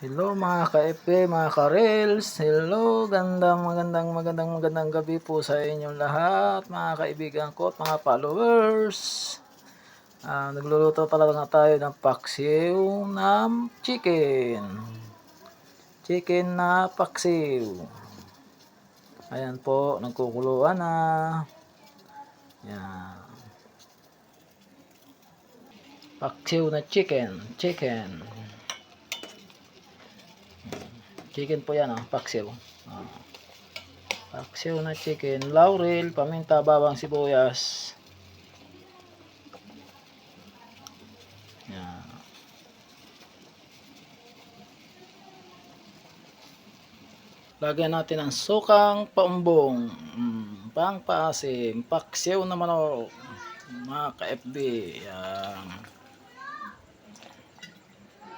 Hello mga ka-FB, mga ka-Reels. Hello, magandang gabi po sa inyong lahat, mga kaibigan ko at mga followers. Nagluluto pala nga tayo ng paksiw ng chicken. Chicken na paksiw. Ayan po, nagkukuluan na. Yan. Paksiw na chicken. Chicken po yan, paksiw. Paksiw na chicken, laurel, paminta, bawang, sibuyas. Yan. Lagyan natin ng sukang paumbong, pangpaasim, paksiw na manok, mga ka-FB. Yan.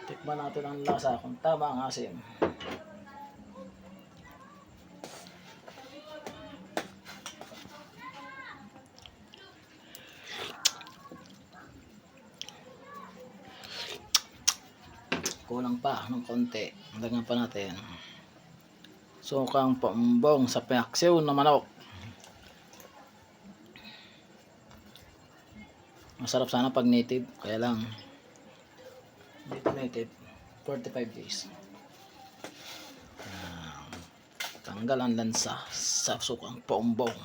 Tikman natin ang lasa kung tama ang asim. Kulang pa ng konti. Lagyan pa natin sukang paumbong sa paksiw na manok. Masarap sana pag native, kaya lang dito native 45 days. Tanggal ang lansa sa sukang paumbong.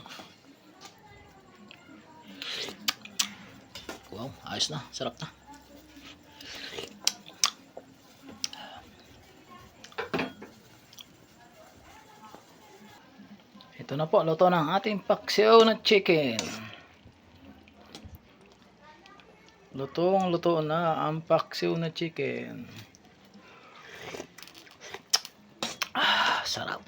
Wow, ayos na, sarap na. Ito na po, luto ng ating paksiw na chicken. Luto na ang paksiw na chicken. Sarap.